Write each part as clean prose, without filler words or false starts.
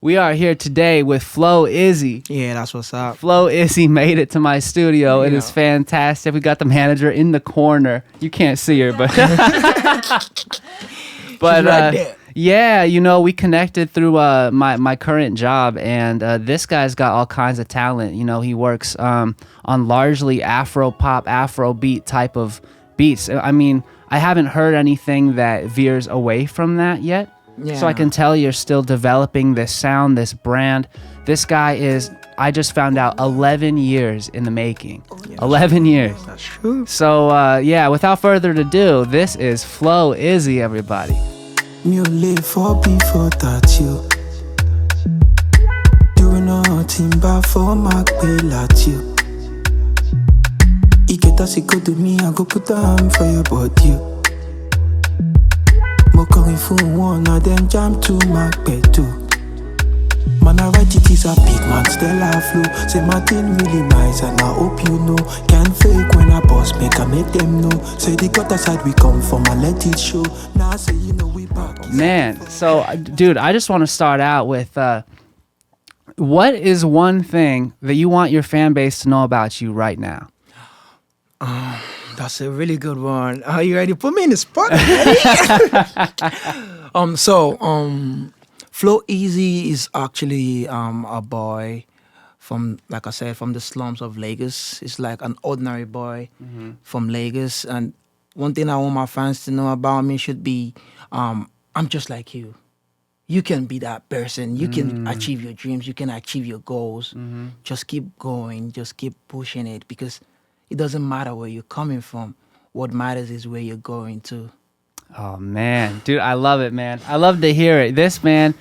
We are here today with Flow-Izzy. Yeah, that's what's up. Flow-Izzy made it to my studio. It Yeah. is fantastic. We got the manager in the corner. You can't see her, but but right there. yeah, we connected through my current job, and this guy's got all kinds of talent. He works on largely Afro pop, Afro beat type of beats. I mean, I haven't heard anything that veers away from that yet. Yeah. So I can tell you're still developing this sound, this brand. This guy is, I just found out, 11 years in the making. Yeah, 11 years. That's true. So yeah, without further ado, this is Flow-Izzy, everybody. Me live for before that you doing nothing but for my bill at you. You get us go to me, I go put down for your body. Mo calling for one of them jam to my bed too. Man, I write it is a big man, still I flow. Say my thing really nice and I hope you know. Can't fake when I boss, make them know. Say the gutter side we come from, I let it show. Now I say you know we back. Man, so dude, I just want to start out with what is one thing that you want your fan base to know about you right now? That's a really good one. Are you ready? Put me in the spot. Flow-Izzy is actually a boy from, like I said, from the slums of Lagos. It's like an ordinary boy from Lagos. And one thing I want my fans to know about me should be, I'm just like you. You can be that person. You can achieve your dreams. You can achieve your goals. Just keep going. Just keep pushing it, because it doesn't matter where you're coming from. What matters is where you're going to. Oh man, dude, I love it, man. I love to hear it. This man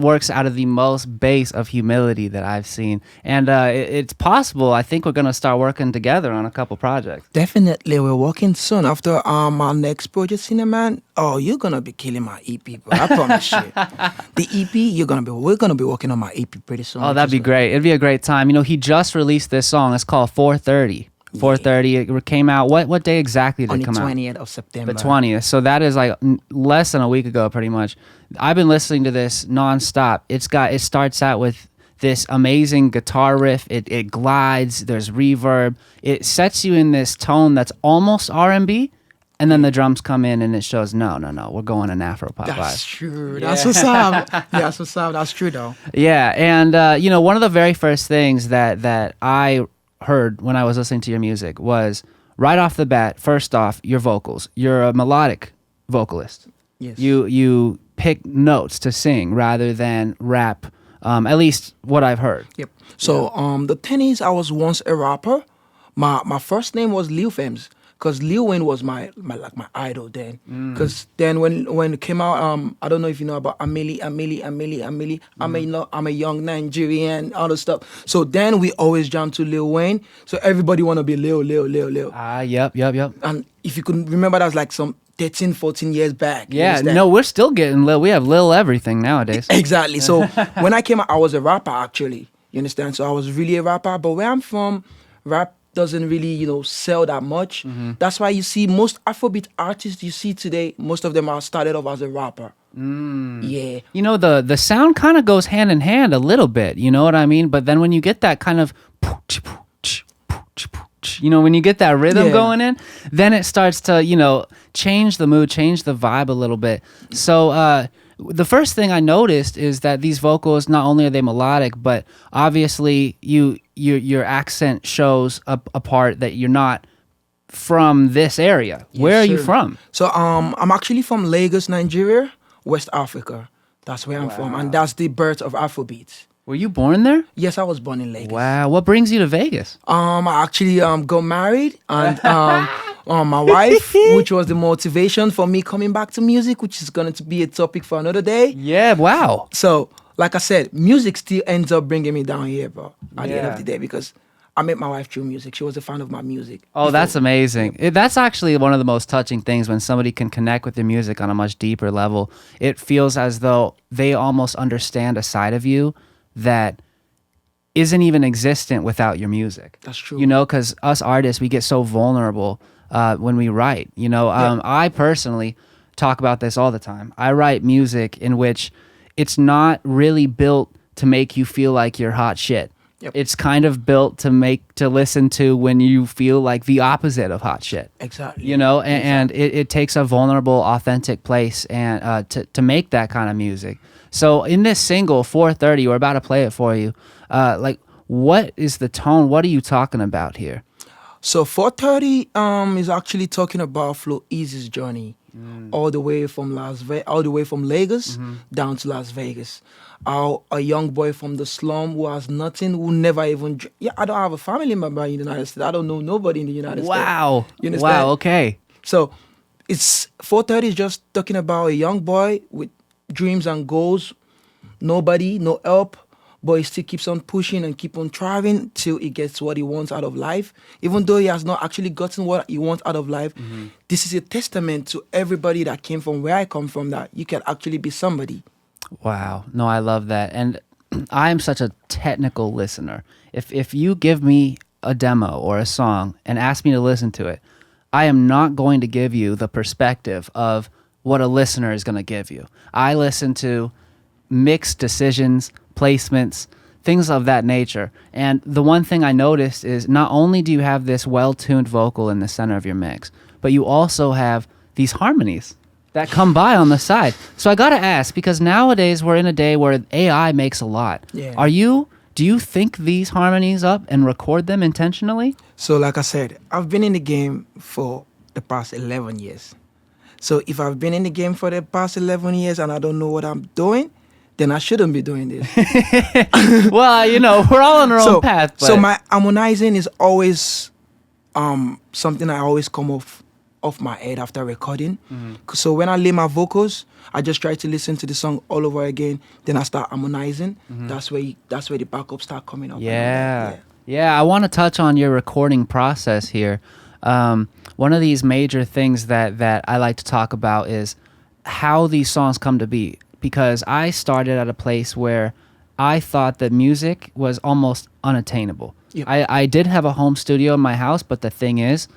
works out of the most base of humility that I've seen, and it's possible. I think we're gonna start working together on a couple projects. Definitely, we're working soon. After our next project, Cinnamon. Oh, you're gonna be killing my EP, bro. I promise you. The EP, we're gonna be working on my EP pretty soon. Oh, that'd be great. It'd be a great time. He just released this song. It's called 4:30. 4:30. It came out. What day exactly did it come out? On the 20th of September. The 20th. So that is like less than a week ago, pretty much. I've been listening to this nonstop. It starts out with this amazing guitar riff. It glides. There's reverb. It sets you in this tone that's almost R&B. And then the drums come in and it shows, no, we're going an Afro pop vibe. That's true. Yeah. That's what's up. That's what's up. That's true, though. Yeah. And, one of the very first things that I heard when I was listening to your music was, right off the bat, first off, your vocals. You're a melodic vocalist. Yes. You pick notes to sing rather than rap, at least what I've heard. Yep. So the thing is, I was once a rapper. My first name was Lil Fems, because Lil Wayne was my idol then. Because then when it came out, I don't know if you know about Amelie. I'm a young Nigerian, all the stuff. So then we always jump to Lil Wayne. So everybody want to be Lil. Yep. And if you can remember, that's like some 13, 14 years back. Yeah, no, we're still getting Lil. We have Lil everything nowadays. Exactly. So when I came out, I was a rapper, actually. You understand? So I was really a rapper. But where I'm from, rap doesn't really, sell that much. That's why you see most Afrobeat artists you see today, most of them are started off as a rapper. Yeah. The sound kind of goes hand in hand a little bit, you know what I mean? But then when you get that kind of, when you get that rhythm going in, then it starts to, change the mood, change the vibe a little bit. So, the first thing I noticed is that these vocals, not only are they melodic, but obviously your accent shows a part that you're not from this area. Yes, where are you sir. from? So I'm actually from Lagos, Nigeria, West Africa. That's where I'm from, and that's the birth of Afrobeat. Were you born there? Yes, I was born in Lagos. Wow. What brings you to Vegas? I actually got married, and my wife, which was the motivation for me coming back to music, which is going to be a topic for another day. Yeah, wow. So, like I said, music still ends up bringing me down here, bro, at the end of the day, because I met my wife through music. She was a fan of my music. Oh, that's amazing. That's actually one of the most touching things, when somebody can connect with your music on a much deeper level. It feels as though they almost understand a side of you that isn't even existent without your music. That's true. Because us artists, we get so vulnerable when we write. I personally talk about this all the time. I write music in which it's not really built to make you feel like you're hot shit. Yep. It's kind of built to listen to when you feel like the opposite of hot shit. Exactly. You know, and it takes a vulnerable, authentic place and to make that kind of music. So in this single, 4:30, we're about to play it for you. Like, what is the tone? What are you talking about here? So 4:30 is actually talking about Flow-Izzy's journey, all the way from Lagos down to Las Vegas. A young boy from the slum who has nothing, who never even I don't have a family member in the United States. I don't know nobody in the United States. Wow. You understand? Wow. Okay. So it's 4:30 is just talking about a young boy with dreams and goals, nobody, no help. But he still keeps on pushing and keep on driving till he gets what he wants out of life. Even though he has not actually gotten what he wants out of life, this is a testament to everybody that came from where I come from, that you can actually be somebody. Wow. No, I love that. And I am such a technical listener. If you give me a demo or a song and ask me to listen to it, I am not going to give you the perspective of what a listener is going to give you. I listen to mixed decisions, placements, things of that nature. And the one thing I noticed is not only do you have this well-tuned vocal in the center of your mix, but you also have these harmonies that come by on the side. So I got to ask, because nowadays we're in a day where AI makes a lot. Yeah. Do you think these harmonies up and record them intentionally? So like I said, I've been in the game for the past 11 years. So if I've been in the game for the past 11 years and I don't know what I'm doing, then I shouldn't be doing this. Well, you know, we're all on our own path. But... So my harmonizing is always something I always come off my head after recording. So when I lay my vocals, I just try to listen to the song all over again. Then I start harmonizing. That's where the backup start coming up. Yeah. I want to touch on your recording process here. One of these major things that I like to talk about is how these songs come to be. Because I started at a place where I thought that music was almost unattainable. Yep. I did have a home studio in my house, but the thing is,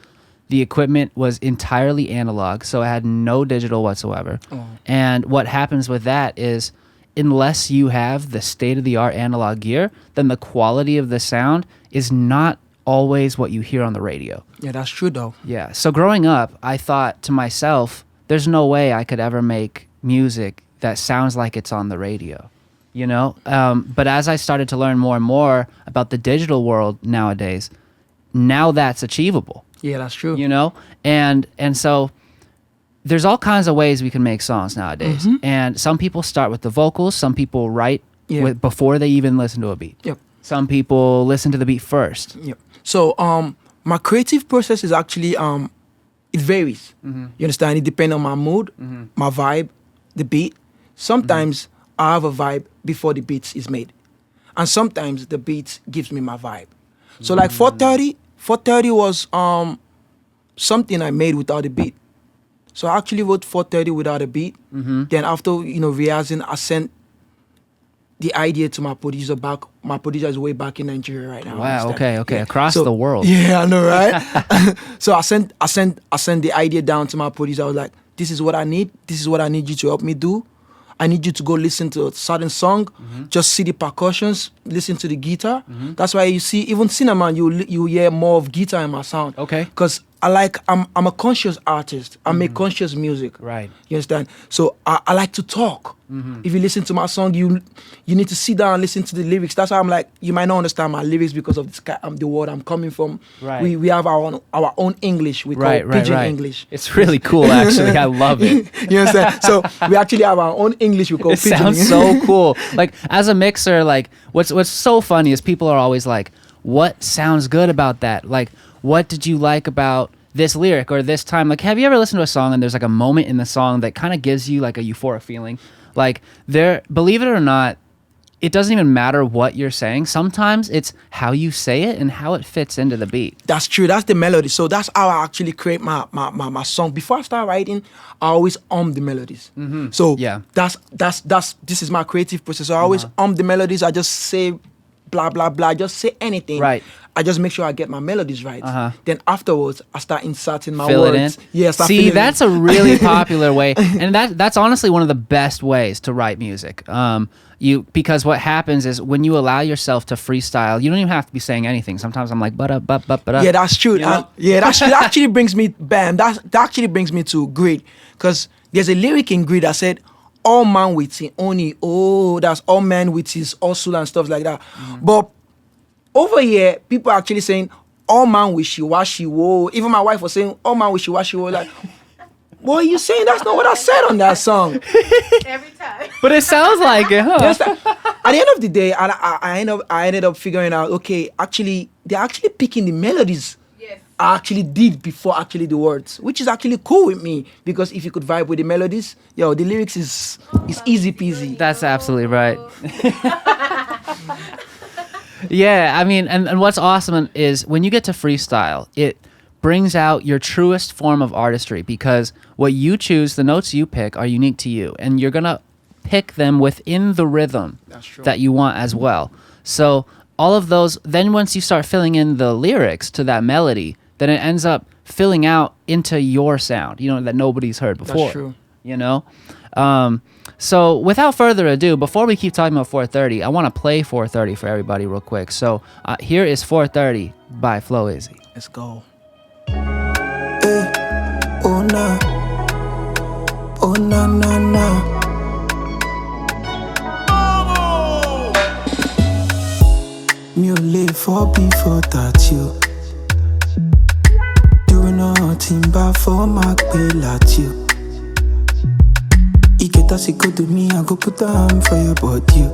the equipment was entirely analog, so I had no digital whatsoever. Oh. And what happens with that is, unless you have the state-of-the-art analog gear, then the quality of the sound is not always what you hear on the radio. Yeah, that's true, though. Yeah, so growing up, I thought to myself, there's no way I could ever make music that sounds like it's on the radio, you know? But as I started to learn more and more about the digital world nowadays, now that's achievable. Yeah, that's true. You know? And so there's all kinds of ways we can make songs nowadays. And some people start with the vocals. Some people write before they even listen to a beat. Yep. Some people listen to the beat first. Yep. So my creative process is actually, it varies. You understand? It depends on my mood, my vibe, the beat. Sometimes I have a vibe before the beat is made. And sometimes the beat gives me my vibe. So like 4:30 was something I made without a beat. So I actually wrote 4:30 without a beat. Then after, rehearsing, I sent the idea to my producer back. My producer is way back in Nigeria right now. Wow, okay. Yeah. Across the world. Yeah, I know, right? So I sent the idea down to my producer. I was like, this is what I need. This is what I need you to help me do. I need you to go listen to a certain song, just see the percussions, listen to the guitar. That's why you see, even Cinnamon, you hear more of guitar in my sound. Okay. Because I'm a conscious artist. I make conscious music. Right. You understand? So I like to talk. If you listen to my song, you need to sit down and listen to the lyrics. That's why I'm like, you might not understand my lyrics because of the world I'm coming from. Right. We have our own English. We call it pidgin English. It's really cool, actually. I love it. You understand? So we actually have our own English. We call pidgin. It sounds so cool. Like as a mixer, like what's so funny is people are always like, what sounds good about that? Like, what did you like about this lyric or this time? Like, have you ever listened to a song and there's like a moment in the song that kind of gives you like a euphoric feeling? Like believe it or not, it doesn't even matter what you're saying. Sometimes it's how you say it and how it fits into the beat. That's true. That's the melody. So that's how I actually create my song. Before I start writing, I always the melodies. So this is my creative process. So I always the melodies. I just say blah blah blah. Just say anything. Right. I just make sure I get my melodies right. Then afterwards, I start inserting my Fill words. it in. Yeah, start See, filling that's in. a really popular way, and that's honestly one of the best ways to write music. Because what happens is when you allow yourself to freestyle, you don't even have to be saying anything. Sometimes I'm like, but. Yeah, that's true. You know? That actually brings me, bam. That actually brings me to Greed, because there's a lyric in Greed that said, "All man with his only, oh, that's all man with his hustle and stuff like that." But over here, people are actually saying, "All man wishy-washy, whoa." Even my wife was saying, "All man wishy-washy, whoa." Like, what are you saying? That's not what I said on that song. Every time. But it sounds like it, huh? Just like, at the end of the day, I ended up figuring out, okay, actually, they're actually picking the melodies Yes. I actually did before actually the words, which is actually cool with me, because if you could vibe with the melodies, yo, the lyrics is easy peasy. That's absolutely right. Yeah, I mean, and what's awesome is when you get to freestyle, it brings out your truest form of artistry, because what you choose, the notes you pick, are unique to you, and you're going to pick them within the rhythm that you want as well. So all of those, then once you start filling in the lyrics to that melody, then it ends up filling out into your sound, that nobody's heard before. That's true. So without further ado, before we keep talking about 430, I want to play 430 for everybody real quick. So here is 430 by Flow-Izzy. Let's go. Oh na, oh na na na. Mi ò lè fọ́ before that you. Doing nothing but for my pay like you. You get us go to me, I go put down for your body.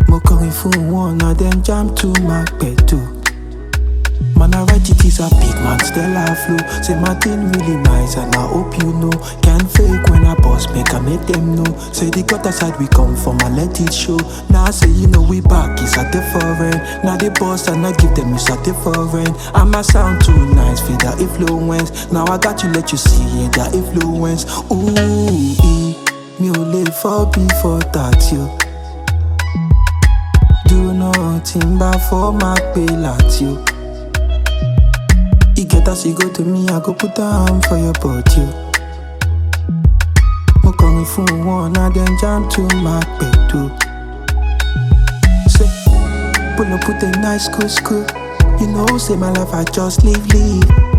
Mo kọrin fún one, now them jam to my bed too. Man, I write it is a big man, still I flow. Say my thing really nice, and I hope you know. Can't fake when I boss, make them know. Say the gutter side we come from, and let it show. Now I say we back, it's at the foreign. Now the boss and I give them it's at the foreign. And my sound too nice, feel the influence. Now I got to let you see the influence. Ooh, me only for before that you. Do nothing but for my pay like you. You get us, you go to me, I go put down for your body. Mo kọrin fún one, now then jam to my bed too. Say, pull up with a nice school. You know, say my life, I just leave.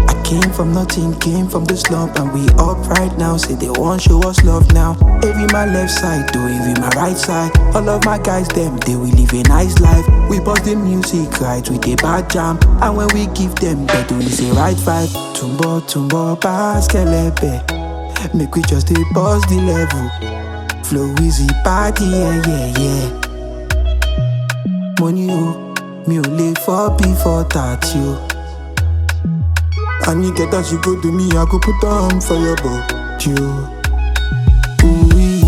I came from nothing, came from the slump, and we up right now. Say they won't show us love now. Every my left side, do every my right side. All of my guys, them, they will live a nice life. We bust the music right with a bad jam, and when we give them better, we say right vibe. Tumbo, baskelebe. Make we just bust the level. Flow-Izzy party, yeah. Money, me only for before that you. And you get as you go to me, I go put on for your body. Ooh-wee.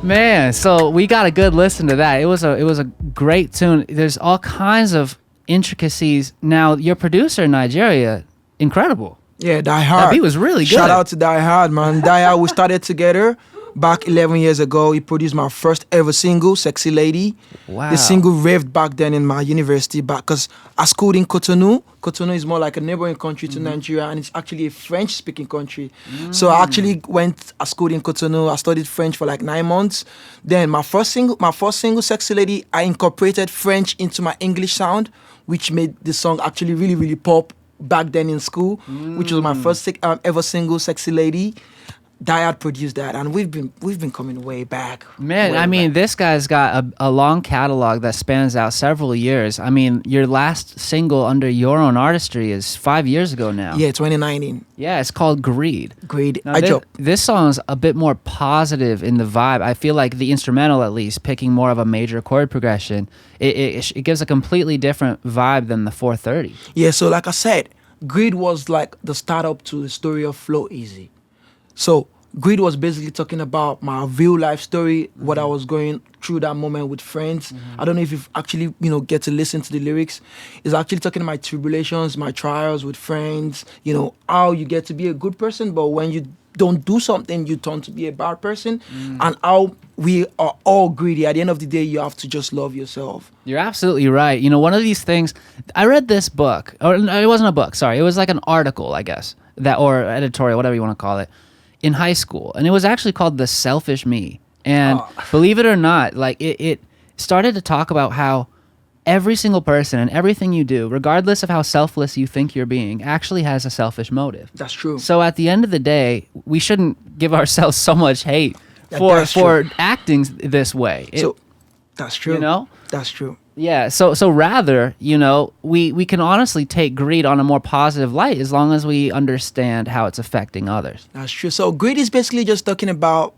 Man, so we got a good listen to that. It was a great tune. There's all kinds of intricacies. Now, your producer in Nigeria, incredible. Yeah, Die Hard. That beat was really good. Shout out to Die Hard, man. Die Hard, we started together back 11 years ago. He produced my first ever single, Sexy Lady. Wow. The single raved back then in my university, because I schooled in Cotonou. Cotonou is more like a neighboring country to Nigeria, and it's actually a French-speaking country. So I actually I schooled in Cotonou. I studied French for like 9 months. Then my first single, Sexy Lady, I incorporated French into my English sound, which made the song actually really, really pop back then in school, which was my first ever single, Sexy Lady. Die Hard produced that, and we've been coming way back. Man, way I mean, back. this guy's got a long catalog that spans out several years. I mean, your last single under your own artistry is 5 years ago now. Yeah, 2019. Yeah, it's called Greed. Great. Now, this song's a bit more positive in the vibe. I feel like the instrumental, at least, picking more of a major chord progression, it gives a completely different vibe than the 430. Yeah, so like I said, Greed was like the startup to the story of Flow-Izzy. So Greed was basically talking about my real life story, what I was going through that moment with friends. I don't know if you've actually, get to listen to the lyrics. It's actually talking about my tribulations, my trials with friends, how you get to be a good person, but when you don't do something, you turn to be a bad person, and how we are all greedy. At the end of the day, you have to just love yourself. You're absolutely right. One of these things, I read this book, or it wasn't a book, sorry. It was like an article, I guess, or editorial, whatever you want to call it, in high school. And it was actually called The Selfish Me. And believe it or not, like it started to talk about how every single person and everything you do, regardless of how selfless you think you're being, actually has a selfish motive. That's true. So at the end of the day, we shouldn't give ourselves so much hate for acting this way. That's true. That's true. Yeah. So rather, we can honestly take greed on a more positive light as long as we understand how it's affecting others. That's true. So greed is basically just talking about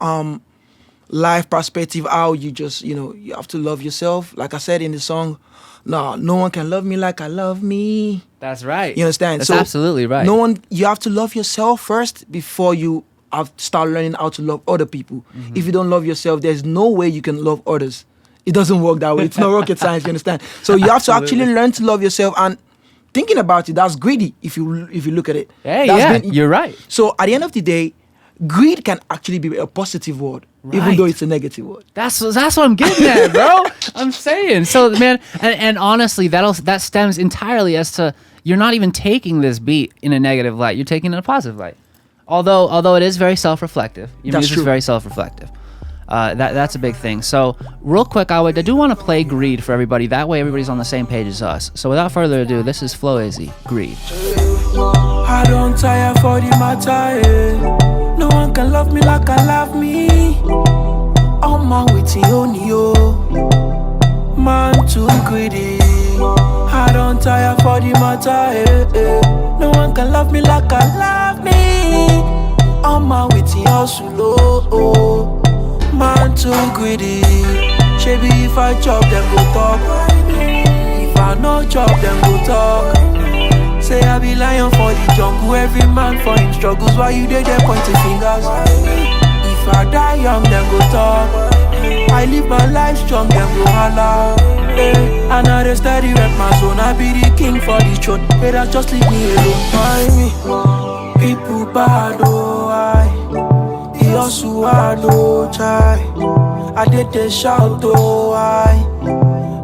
life perspective, how you just, you have to love yourself. Like I said in the song, no one can love me like I love me. That's right. You understand? That's absolutely right. You have to love yourself first before you start learning how to love other people. If you don't love yourself, there's no way you can love others. It doesn't work that way. It's not rocket science, you understand? So you have to actually learn to love yourself, and thinking about it, that's greedy if you look at it. You're right. So at the end of the day, greed can actually be a positive word, even though it's a negative word. That's what I'm getting at, bro. I'm saying. So, man, and honestly, that stems entirely as to you're not even taking this beat in a negative light. You're taking it in a positive light. Although it is very self-reflective. Your music's very self-reflective. That's a big thing. So, real quick, I do want to play Greed for everybody. That way, everybody's on the same page as us. So, without further ado, this is Flow-Izzy, Greed. I don't tire for the matter. No one can love me like I love me. On my way to yo, man too greedy. I don't tire for the matter. No one can love me like I love me. On my way to yo, man too greedy. Maybe if I chop, them go talk. If I no chop, them go talk. Say I be lion for the jungle, every man for him struggles. Why you there pointing fingers? If I die young, then go talk. I live my life strong, then go holla. And I just steady rep my zone. I be the king for the throne. Better just leave me alone. Why me? People bad, oh I. He also hard, oh try. I did the shout, oh I.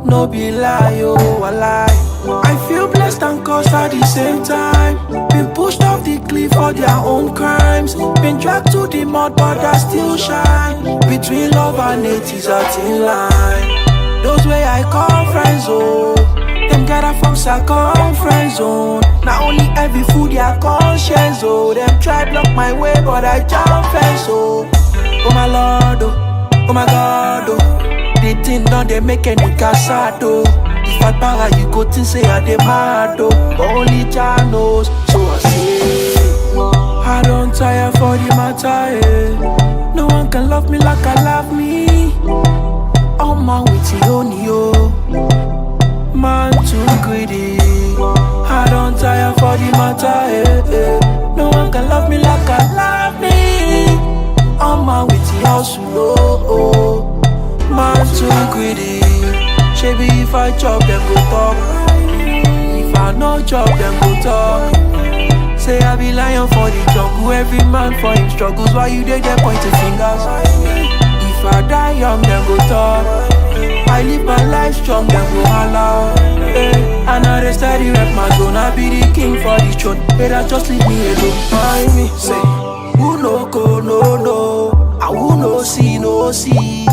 No be lie, oh I lie. I feel blessed and cursed at the same time. Been pushed off the cliff for their own crimes. Been dragged to the mud but I still shine. Between love and hate is a thin line. Those way I call friends, oh them gather from circumference zone. Not only every food their conscience, oh them try block my way but I jump fence, oh. Oh my lord, oh my god, oh. They think don't they make any casado. If I para, you go to say I dey mad, oh. But only Jah knows, so I say I don't tire for the matter. No one can love me like I love me. On my way to yo, man too greedy. I don't tire for the matter. No one can love me like I love me. On my way to house, man too greedy. Maybe if I chop, them go talk. If I no chop, them go talk. Say I be lion for the jungle, every man for him struggles. Why you there pointing fingers? If I die young, them go talk. I live my life strong, them go holla. And I just steady rep my zone. I be the king for the throne. Better just leave me alone. Find me, say, who no go, no. I who no see.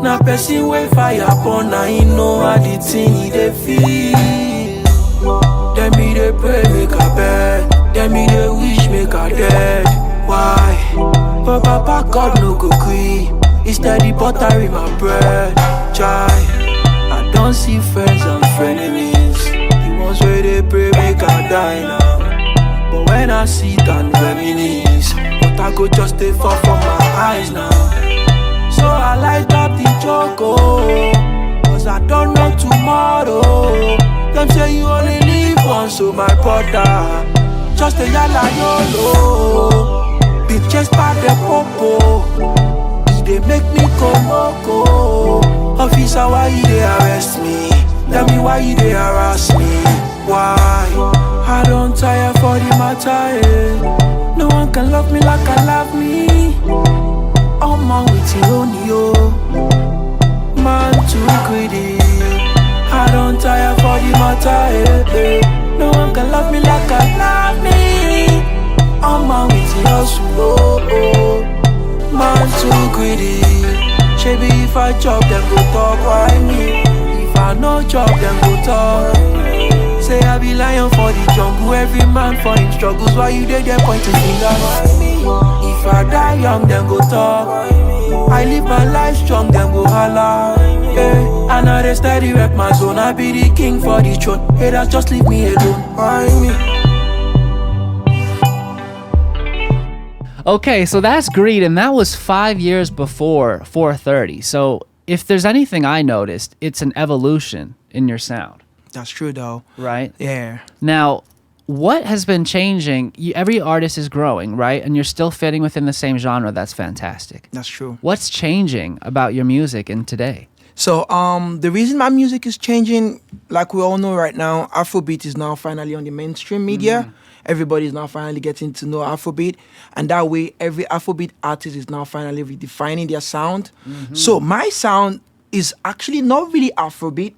Na person wey fire upon, na he know how the thing he dey feel. Dem me dey pray make I beg, dem me dey wish make I dead. Why? But Papa God no go gree. He steady buttering my bread. Try. I don't see friends and frenemies. The ones where they pray make I die now. But when I sit and reminisce, but I go just stay far from my eyes now. So I light up the choco, cause I don't know tomorrow. Them say you only live once, so my brother, just a yalla YOLO. Been Just by the popo. They make me go loco. Officer, why you they arrest me? Tell me why you they harass me? Why? I don't tire for the matter, eh? No one can love me like I love me. Oh man, with you on you. Man too greedy. I don't tire for the matter, eh? No one can love me like I love me. Oh man, with you on man too greedy. Maybe if I chop, them go talk, why me? If I no chop, them go talk. Say I be lion for the jungle, every man for him struggles. Why you there pointing fingers? Why me? If I die young, them go talk. I live my life strong, them go holla. Yeah. And I steady rep my zone. I be the king for the throne. Haters just leave me alone. Why me? Okay, so that's Greed, and that was 5 years before 430. So if there's anything I noticed, it's an evolution in your sound. That's true, though. Right? Yeah. Now, what has been changing? Every artist is growing, right? And you're still fitting within the same genre. That's fantastic. That's true. What's changing about your music in today? So the reason my music is changing, like we all know right now, Afrobeat is now finally on the mainstream media. Everybody's now finally getting to know Afrobeat. And that way, every Afrobeat artist is now finally redefining their sound. So my sound is actually not really Afrobeat.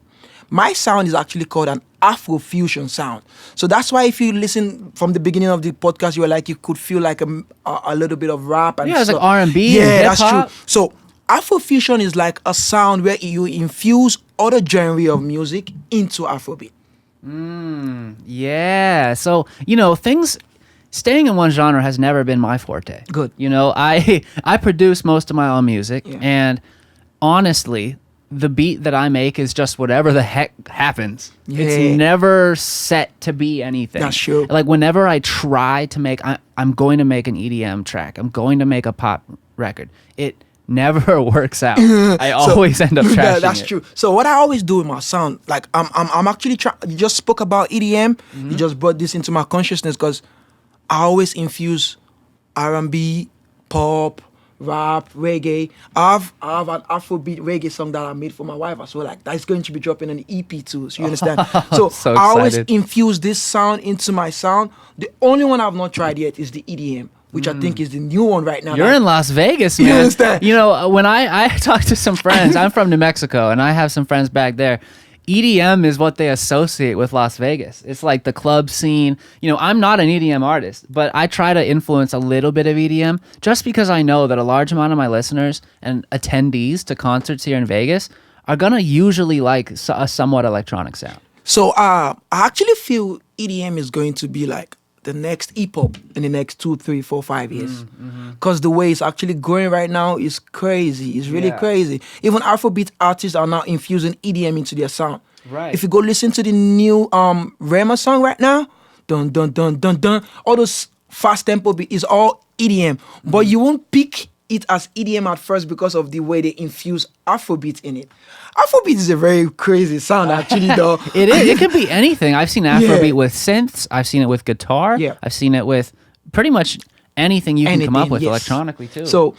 My sound is actually called an Afrofusion sound. So that's why if you listen from the beginning of the podcast, you were like, you could feel like a little bit of rap. And yeah, it's like R&B yeah, and that's true. So Afrofusion is like a sound where you infuse other genre of music into Afrobeat. Yeah. So, things staying in one genre has never been my forte. Good. I produce most of my own music, and honestly, the beat that I make is just whatever the heck happens. Yeah. It's never set to be anything. That's true. Like whenever I try to make, I'm going to make an EDM track. I'm going to make a pop record. It never works out. I always end up trashing Yeah, that's it. true. So what I always do with my sound, like I'm actually you just spoke about EDM. You just brought this into my consciousness because I always infuse R&B, pop, rap, reggae. I have an Afrobeat reggae song that I made for my wife as well. Like that's going to be dropping an EP too. So you understand? So I always infuse this sound into my sound. The only one I've not tried yet is the EDM, which I think is the new one right now. You're in Las Vegas, man. You understand? When I talk to some friends, I'm from New Mexico, and I have some friends back there. EDM is what they associate with Las Vegas. It's like the club scene. I'm not an EDM artist, but I try to influence a little bit of EDM just because I know that a large amount of my listeners and attendees to concerts here in Vegas are going to usually like a somewhat electronic sound. So I actually feel EDM is going to be like the next hip-hop in the next 2, 3, 4, 5 years. Because the way it's actually going right now is crazy. It's really crazy. Even Afrobeat artists are now infusing EDM into their sound. Right. If you go listen to the new Rema song right now, dun dun dun dun dun, all those fast tempo beat is all EDM. But you won't pick it as EDM at first because of the way they infuse Afrobeat in it. Afrobeat is a very crazy sound, actually, though. It is. It could be anything. I've seen Afrobeat with synths. I've seen it with guitar. Yeah. I've seen it with pretty much anything you can come up with electronically, too. So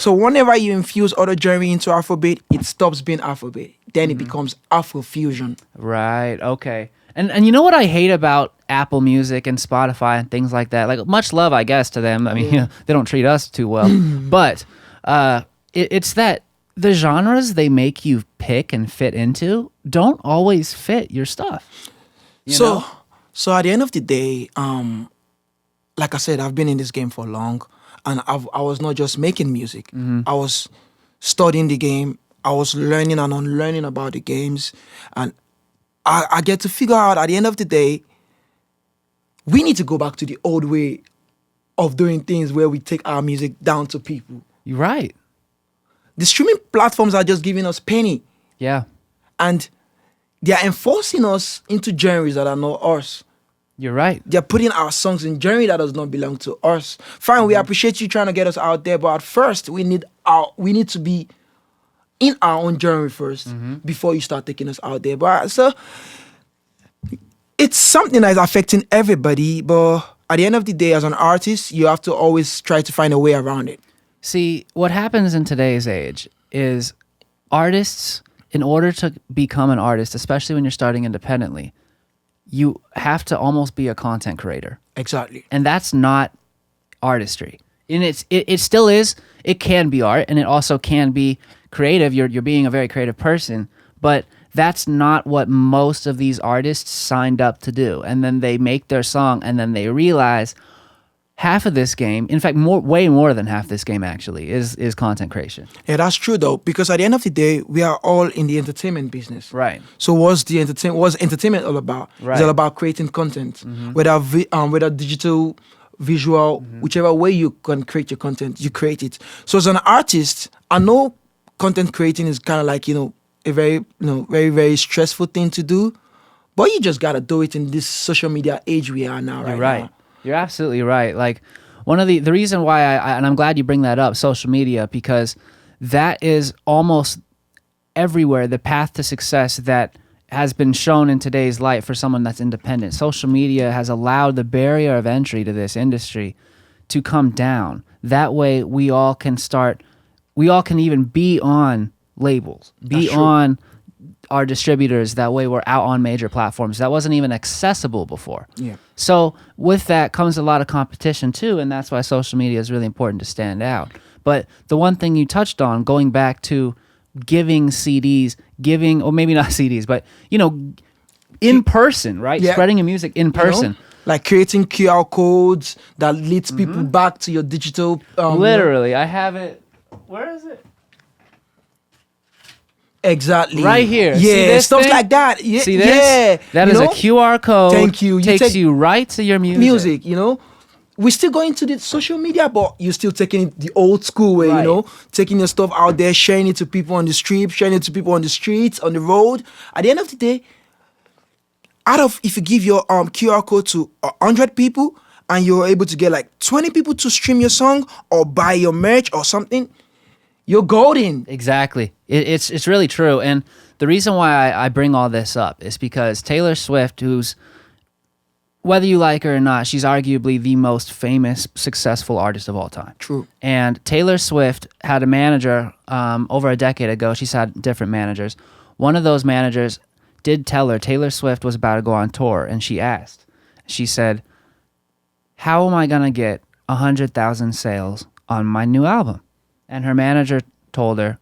whenever you infuse other genre into Afrobeat, it stops being Afrobeat. Then it becomes Afrofusion. Right. Okay. And you know what I hate about Apple Music and Spotify and things like that? Like, much love, I guess, to them. I mean, they don't treat us too well. But it's that the genres they make you pick and fit into don't always fit your stuff. So at the end of the day, like I said, I've been in this game for long, and I was not just making music. I was studying the game. I was learning and unlearning about the games, and I get to figure out at the end of the day, we need to go back to the old way of doing things where we take our music down to people. You're right. The streaming platforms are just giving us penny. Yeah. And they are enforcing us into genres that are not ours. You're right. They're putting our songs in genre that does not belong to us. Fine, we appreciate you trying to get us out there, but at first we need to be in our own genre first before you start taking us out there. But so it's something that is affecting everybody, but at the end of the day, as an artist, you have to always try to find a way around it. See, what happens in today's age is artists, in order to become an artist, especially when you're starting independently, you have to almost be a content creator. Exactly. And that's not artistry. And it still is. It can be art, and it also can be creative. You're being a very creative person, but that's not what most of these artists signed up to do. And then they make their song, and then they realize half of this game, in fact, way more than half this game actually, is content creation. Yeah, that's true though, because at the end of the day, we are all in the entertainment business. Right. So what's entertainment all about? Right. It's all about creating content, whether digital, visual, whichever way you can create your content, you create it. So as an artist, I know content creating is kind of like, a very, very, very stressful thing to do, but you just got to do it in this social media age we are now, You're right right. now. You're absolutely right. Like, one of the reason why and I'm glad you bring that up, social media, because that is almost everywhere the path to success that has been shown in today's light for someone that's independent. Social media has allowed the barrier of entry to this industry to come down. That way we all can even be on labels, be on our distributors. That way we're out on major platforms. That wasn't even accessible before. Yeah. So with that comes a lot of competition too, and that's why social media is really important to stand out. But the one thing you touched on, going back to giving CDs, or maybe not CDs, but in person, right? Yeah. Spreading your music in person. Like creating QR codes that leads people back to your digital. Literally, I have it. Where is it? Exactly. Right here. Yeah, See this stuff thing? like that. Yeah, See this? Yeah. That is a QR code. Thank you. Takes you right to your music. We're still going to the social media, but you're still taking it the old school way, Right. taking your stuff out there, sharing it to people on the street, sharing it to people on the streets, on the road. At the end of the day, if you give your QR code to 100 people and you're able to get like 20 people to stream your song or buy your merch or something, you're golden. Exactly. It's really true. And the reason why I bring all this up is because Taylor Swift, who's, whether you like her or not, she's arguably the most famous, successful artist of all time. True. And Taylor Swift had a manager over a decade ago. She's had different managers. One of those managers did tell her Taylor Swift was about to go on tour, and she said, how am I going to get 100,000 sales on my new album? And her manager told her,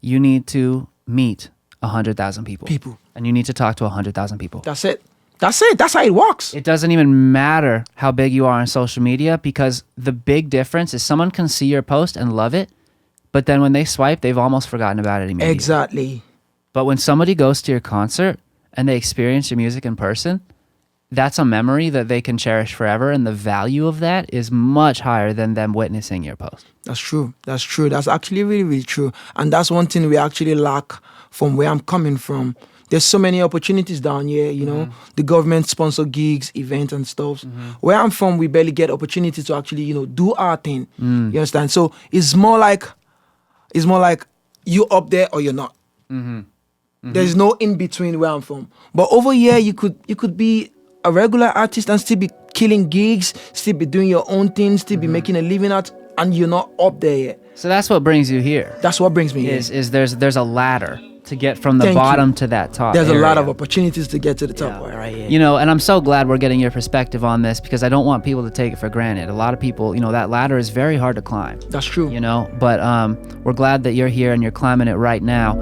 you need to meet 100,000 people. And you need to talk to 100,000 people. That's it. That's how it works. It doesn't even matter how big you are on social media, because the big difference is someone can see your post and love it, but then when they swipe, they've almost forgotten about it immediately. Exactly. But when somebody goes to your concert and they experience your music in person, that's a memory that they can cherish forever, and the value of that is much higher than them witnessing your post. That's true. That's actually really, really true. And that's one thing we actually lack from where I'm coming from. There's so many opportunities down here, the government sponsor gigs, events and stuff. Where I'm from, we barely get opportunity to actually, do our thing. You understand? So it's more like you up there or you're not. There's no in between where I'm from. But over here, you could be a regular artist and still be killing gigs, still be doing your own thing, still be making a living out, and you're not up there yet. So that's what brings you here. That's what brings me here. Is there's a ladder to get from the bottom to that top. There's area. a lot of opportunities to get to the top right here. And I'm so glad we're getting your perspective on this, because I don't want people to take it for granted. A lot of people, that ladder is very hard to climb. That's true. But we're glad that you're here and you're climbing it right now.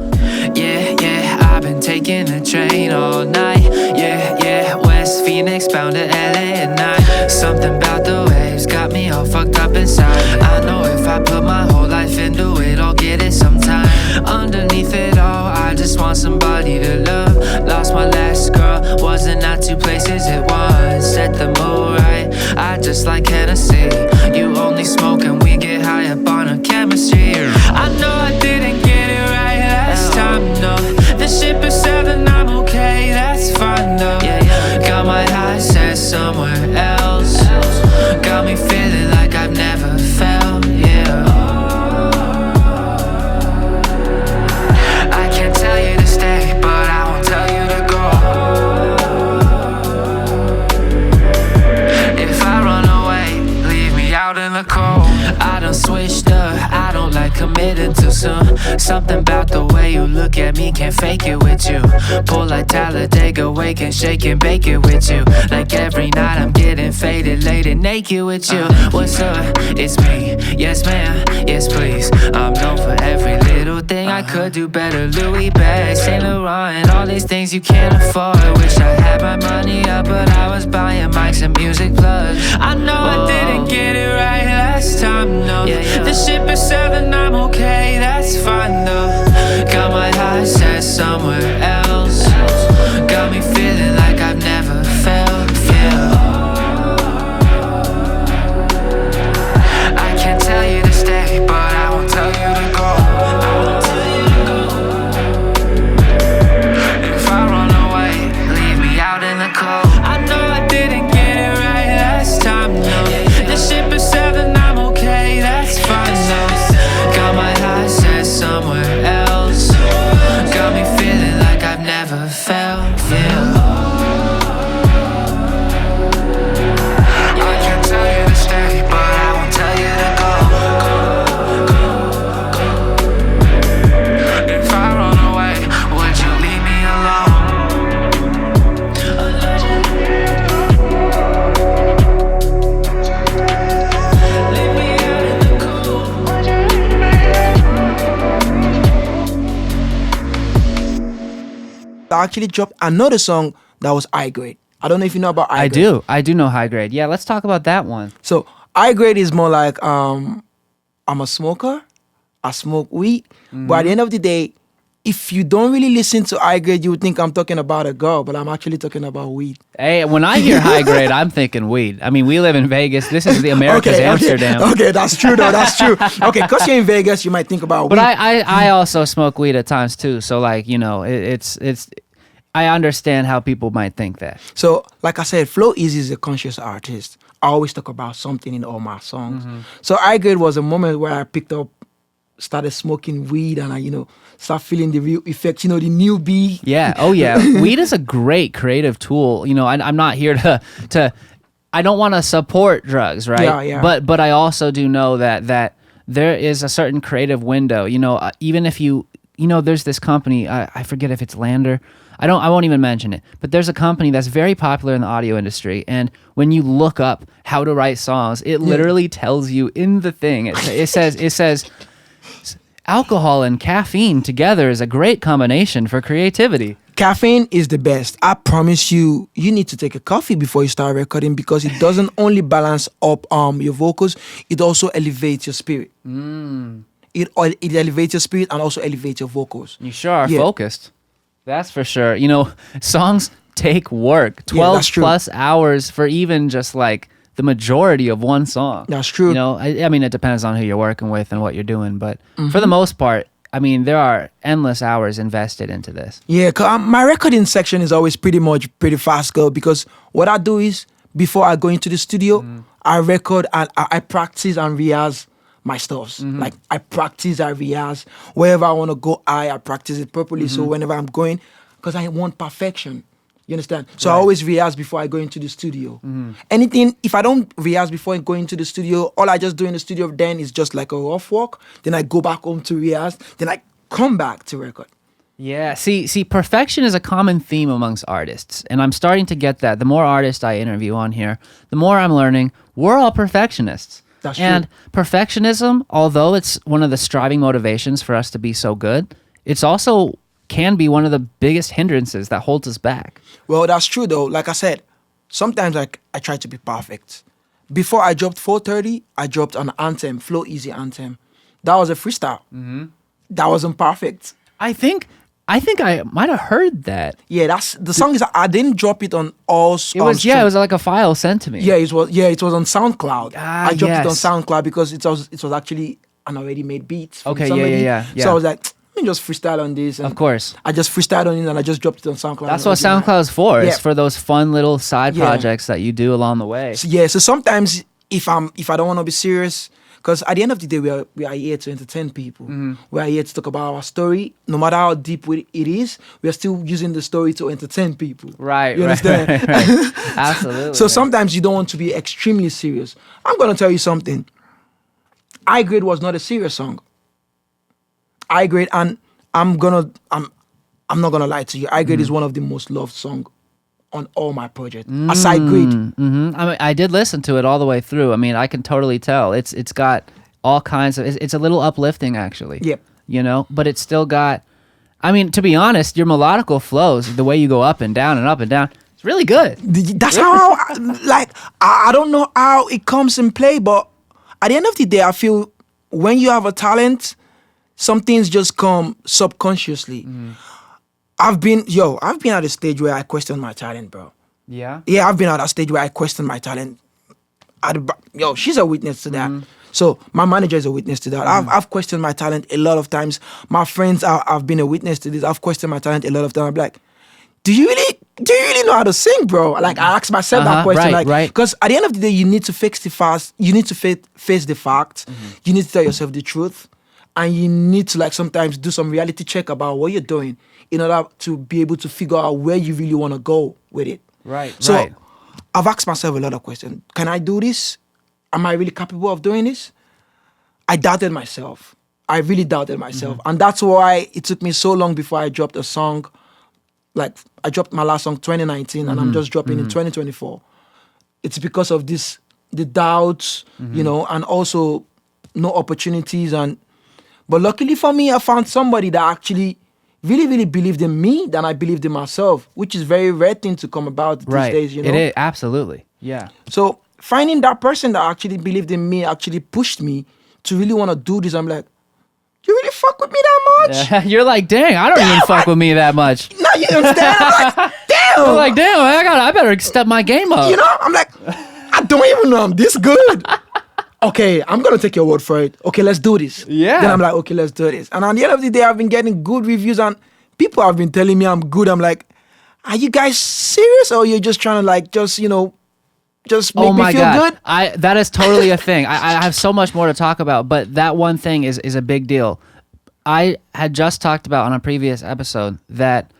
Yeah, I've been taking the train all night. Yeah, West Phoenix bound to LA at night. Something about the waves got me all fucked up inside. I know if I put my whole life into it, I'll get it sometime. Underneath it all, I just want somebody to love. Lost my last girl, wasn't at two places at once. Set the mood right, I just like Hennessy. You only smoke and we get high up on our chemistry. I know I didn't get it right last time, no. The ship is sailing, I'm okay, that's fine though. Got my eyes set somewhere else. Got me feeling like I've never felt, I can't tell you to stay, but I won't tell you to go. If I out in the cold. I done switched up, I don't like committing too soon. Something about the way you look at me, can't fake it with you. Pull like Talladega, wake and shake and bake it with you. Like every night I'm getting faded, late and naked with you. What's up? It's me, yes ma'am, yes please. I'm known for every little thing I could do better. Louis bags, Saint Laurent, and all these things you can't afford. Wish I had my money up, but I was buying mics and music plugs. I know I didn't get it right last time, no. The ship is sailing, I'm okay, that's fine though. Got my heart set somewhere else. Got me feeling like I've never felt, I can't tell you to stay, but I won't tell you to go. If I run away, leave me out in the cold. I know I didn't get it right last time, no. The ship is sailing, I'm okay, that's fine, no. Got my heart set somewhere else. Got me feeling like I've never felt, I can't tell you to stay, but I won't tell you to go. If I run away, would you leave me I actually dropped another song that was High Grade. I don't know if you know about High Grade. I do know High Grade. Yeah, let's talk about that one. So High Grade is more like I'm a smoker, I smoke weed, but at the end of the day, if you don't really listen to High Grade, you would think I'm talking about a girl, but I'm actually talking about weed. Hey, when I hear High Grade, I'm thinking weed. I mean, we live in Vegas. This is the America's Amsterdam. Okay, that's true though. That's true. Okay, because you're in Vegas, you might think about weed. But I also smoke weed at times too. So like, you know, it's I understand how people might think that. So, like I said, Flow-Izzy is a conscious artist. I always talk about something in all my songs. So High Grade was a moment where I started smoking weed, and I, start feeling the real effects, the newbie. Yeah. Oh yeah. Weed is a great creative tool. I'm not here to I don't want to support drugs, right? Yeah. But I also do know that there is a certain creative window. Even if there's this company, I forget if it's Lander. I won't even mention it, but there's a company that's very popular in the audio industry, and when you look up how to write songs, it literally tells you in the thing. It says alcohol and caffeine together is a great combination for creativity. Caffeine is the best. I promise you need to take a coffee before you start recording, because it doesn't only balance up your vocals, it also elevates your spirit. It elevates your spirit and also elevates your vocals. You sure are focused. That's for sure. Songs take work. 12 plus hours for even just like the majority of one song. That's true. I mean, it depends on who you're working with and what you're doing, but for the most part, I mean, there are endless hours invested into this. Yeah, 'cause my recording section is always pretty fast, girl, because what I do is, before I go into the studio, I record and I practice and rehearse my stuffs. Like I practice, I rehearse. Wherever I want to go, I practice it properly. So whenever I'm going, because I want perfection. You understand? So I always rehearse before I go into the studio. Anything, if I don't rehearse before I go into the studio, all I just do in the studio then is just like a rough work. Then I go back home to rehearse. Then I come back to record. Yeah, see, perfection is a common theme amongst artists, and I'm starting to get that. The more artists I interview on here, the more I'm learning we're all perfectionists. That's and true. Perfectionism, although it's one of the striving motivations for us to be so good, it's also can be one of the biggest hindrances that holds us back. Well, that's true though. Like I said, sometimes I try to be perfect. Before I dropped 430, I dropped an anthem, Flow-Izzy anthem. That was a freestyle. That wasn't perfect. I think I might have heard that. Yeah, that's the song. I didn't drop it on all. It was like a file sent to me. Yeah, it was on SoundCloud. I dropped it on yes. SoundCloud because it was actually an already made beat from Okay, somebody. yeah. So I was like, let me just freestyle on this. And of course. I just freestyled on it and I just dropped it on SoundCloud. That's what SoundCloud's for. Yeah. It's for those fun little side Yeah. projects that you do along the way. So sometimes if I don't want to be serious, Because at the end of the day, we are here to entertain people. We are here to talk about our story. No matter how deep it is, we are still using the story to entertain people. Right. You understand? Right. Absolutely. So sometimes you don't want to be extremely serious. I'm going to tell you something. I Grade was not a serious song. I Grade, and I'm not gonna lie to you. I Grade is one of the most loved songs on all my projects. Aside Grade. I mean, I did listen to it all the way through. I mean, I can totally tell. It's got all kinds of. It's a little uplifting, actually. Yep. You know, but it's still got. I mean, to be honest, your melodical flows, the way you go up and down and up and down, it's really good. That's how. I don't know how it comes in play, but at the end of the day, I feel when you have a talent, some things just come subconsciously. I've been at a stage where I question my talent, bro. Yeah. Yeah, I've been at a stage where I question my talent. She's a witness to that. So my manager is a witness to that. I've questioned my talent a lot of times. My friends have been a witness to this. I've questioned my talent a lot of times. I'm like, do you really know how to sing, bro? Like, I ask myself that question. Right. Because at the end of the day, you need to face the facts. You need to face the facts. You need to tell yourself the truth. And you need to, like, sometimes do some reality check about what you're doing in order to be able to figure out where you really want to go with it. Right. So I've asked myself a lot of questions. Can I do this? Am I really capable of doing this? I doubted myself. I really doubted myself. And that's why it took me so long before I dropped a song. Like, I dropped my last song 2019 and I'm just dropping in 2024. It's because of this, the doubts, you know, and also no opportunities. But luckily for me, I found somebody that actually really, really believed in me than I believed in myself, which is very rare thing to come about these days, you know? It is, absolutely. Yeah. So finding that person that actually believed in me actually pushed me to really want to do this. I'm like, you really fuck with me that much? You're like, dang, I don't even fuck with me that much. No, you understand? I'm like, damn. You're like, damn, I better step my game up. You know, I'm like, I don't even know I'm this good. Okay, I'm going to take your word for it. Okay, let's do this. Yeah. Then I'm like, okay, let's do this. And at the end of the day, I've been getting good reviews and people have been telling me I'm good. I'm like, are you guys serious or you're just trying to like, just make me feel good? That is totally a thing. I have so much more to talk about, but that one thing is a big deal. I had just talked about on a previous episode that